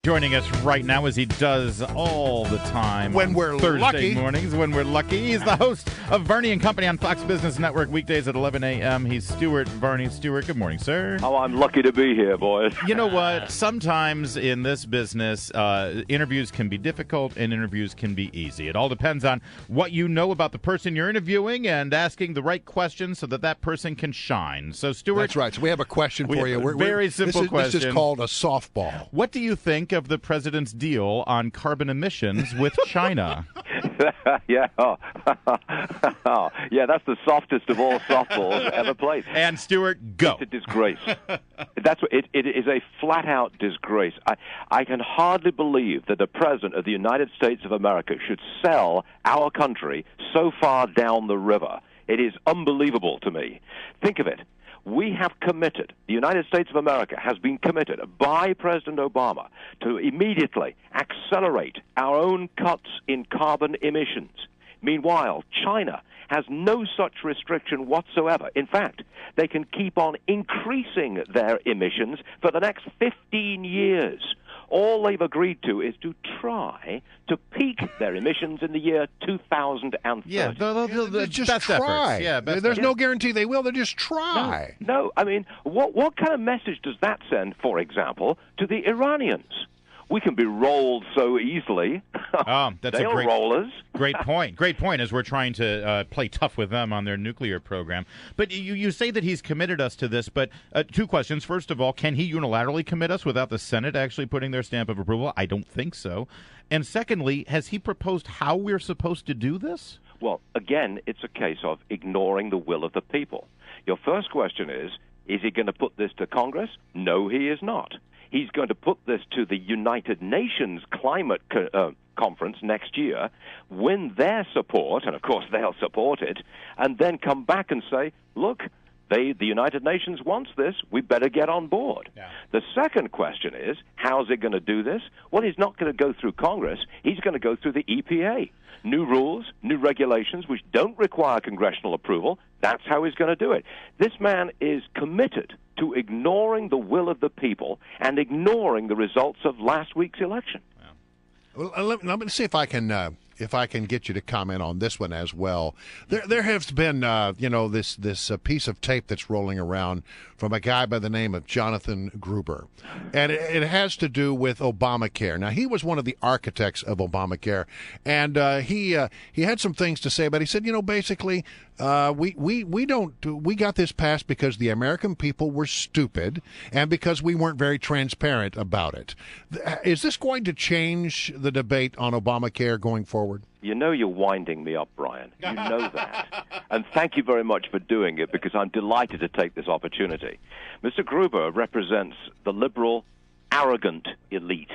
Joining us right now, as he does all the time when on we're Thursday lucky. mornings, when we're lucky. He's the host of Varney and Company on Fox Business Network weekdays at 11 a.m. He's Stuart, Varney. Stuart, good morning, sir. Oh, I'm lucky to be here, boys. You know what? Sometimes in this business, interviews can be difficult and interviews can be easy. It all depends on what you know about the person you're interviewing and asking the right questions so that that person can shine. So, Stuart. That's right. So we have a question for you. Very simple question. This is called a softball. What do you think of the president's deal on carbon emissions with China? Yeah. Oh. Yeah, that's the softest of all softballs ever played. And Stuart, go. It's a disgrace. That's what it is, a flat-out disgrace. I can hardly believe that the President of the United States of America should sell our country so far down the river. It is unbelievable to me. Think of it. We have committed, the United States of America has been committed by President Obama to immediately accelerate our own cuts in carbon emissions. Meanwhile, China has no such restriction whatsoever. In fact, they can keep on increasing their emissions for the next 15 years. All they've agreed to is to try to peak their emissions in the year 2030. Yeah, they'll just best try. Efforts. Yeah, There's no guarantee they will. They'll just try. No, I mean, what kind of message does that send, for example, to the Iranians? We can be rolled so easily. That's They'll a great roll us. Great point. Great point, as we're trying to play tough with them on their nuclear program. But you say that he's committed us to this, but two questions. First of all, can he unilaterally commit us without the Senate actually putting their stamp of approval? I don't think so. And secondly, has he proposed how we're supposed to do this? Well, again, it's a case of ignoring the will of the people. Your first question is he going to put this to Congress? No, he is not. He's going to put this to the United Nations Climate Conference next year, win their support, and of course they'll support it, and then come back and say, look, the United Nations wants this, we better get on board. Yeah. The second question is, how's it going to do this? Well, he's not going to go through Congress, he's going to go through the EPA. New rules, new regulations, which don't require congressional approval. That's how he's going to do it. This man is committed to ignoring the will of the people and ignoring the results of last week's election. Well, let me see if I can get you to comment on this one as well. There has been this piece of tape that's rolling around from a guy by the name of Jonathan Gruber, and it has to do with Obamacare. Now, he was one of the architects of Obamacare, and he had some things to say, but he said, basically, we got this passed because the American people were stupid and because we weren't very transparent about it. Is this going to change the debate on Obamacare going forward? You know you're winding me up, Brian. You know that. And thank you very much for doing it, because I'm delighted to take this opportunity. Mr. Gruber represents the liberal, arrogant elite.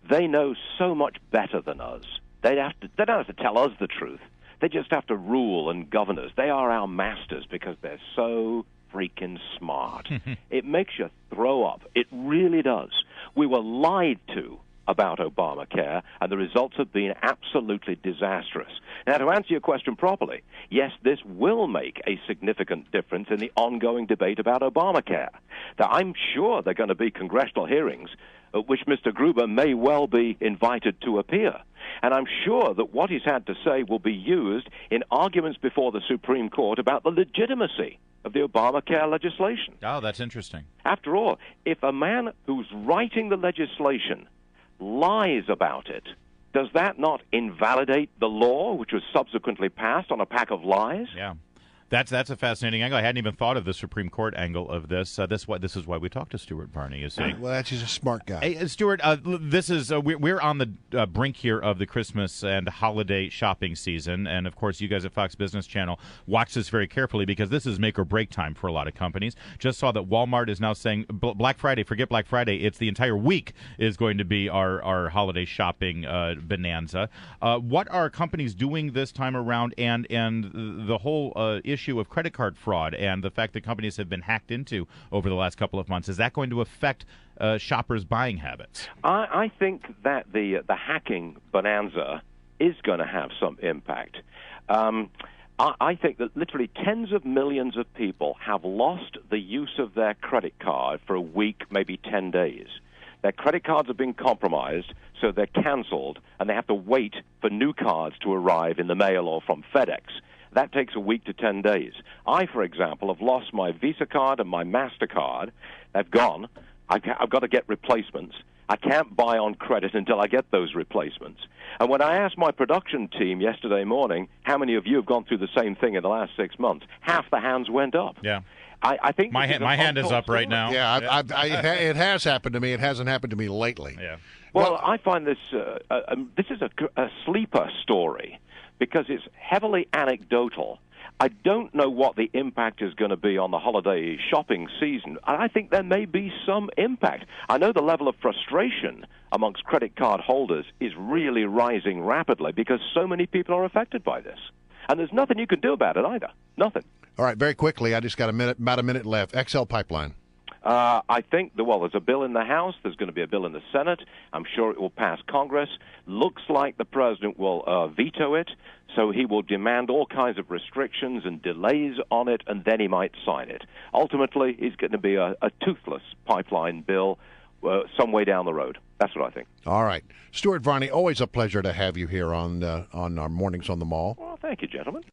They know so much better than us. They don't have to tell us the truth. They just have to rule and govern us. They are our masters because they're so freaking smart. It makes you throw up. It really does. We were lied to about Obamacare, and the results have been absolutely disastrous. Now, to answer your question properly, yes, this will make a significant difference in the ongoing debate about Obamacare. Now, I'm sure there are going to be congressional hearings at which Mr. Gruber may well be invited to appear. And I'm sure that what he's had to say will be used in arguments before the Supreme Court about the legitimacy of the Obamacare legislation. Oh, that's interesting. After all, if a man who's writing the legislation lies about it, does that not invalidate the law, which was subsequently passed on a pack of lies? Yeah. That's a fascinating angle. I hadn't even thought of the Supreme Court angle of this. This is why we talked to Stuart Varney. You see, well, he's a smart guy. Hey, Stuart, this is we're on the brink here of the Christmas and holiday shopping season, and of course, you guys at Fox Business Channel watch this very carefully because this is make or break time for a lot of companies. Just saw that Walmart is now saying Black Friday. Forget Black Friday. It's the entire week is going to be our holiday shopping bonanza. What are companies doing this time around, and the whole issue of credit card fraud and the fact that companies have been hacked into over the last couple of months, is that going to affect shoppers' buying habits? I think that the hacking bonanza is going to have some impact. I think that literally tens of millions of people have lost the use of their credit card for a week, maybe 10 days. Their credit cards have been compromised, so they're canceled, and they have to wait for new cards to arrive in the mail or from FedEx. That takes a week to 10 days. I, for example, have lost my Visa card and my MasterCard. They've gone. I've got to get replacements. I can't buy on credit until I get those replacements. And when I asked my production team yesterday morning, how many of you have gone through the same thing in the last 6 months, half the hands went up. Yeah. I think my hand is up right now. Yeah, it has happened to me. It hasn't happened to me lately. Yeah. Well, I find this is a sleeper story because it's heavily anecdotal. I don't know what the impact is going to be on the holiday shopping season. I think there may be some impact. I know the level of frustration amongst credit card holders is really rising rapidly because so many people are affected by this. And there's nothing you can do about it either. Nothing. All right, very quickly, I just got about a minute left. XL Pipeline. I think, there's a bill in the House. There's going to be a bill in the Senate. I'm sure it will pass Congress. Looks like the president will veto it, so he will demand all kinds of restrictions and delays on it, and then he might sign it. Ultimately, it's going to be a toothless pipeline bill some way down the road. That's what I think. All right. Stuart Varney, always a pleasure to have you here on our Mornings on the Mall. Well, thank you, gentlemen.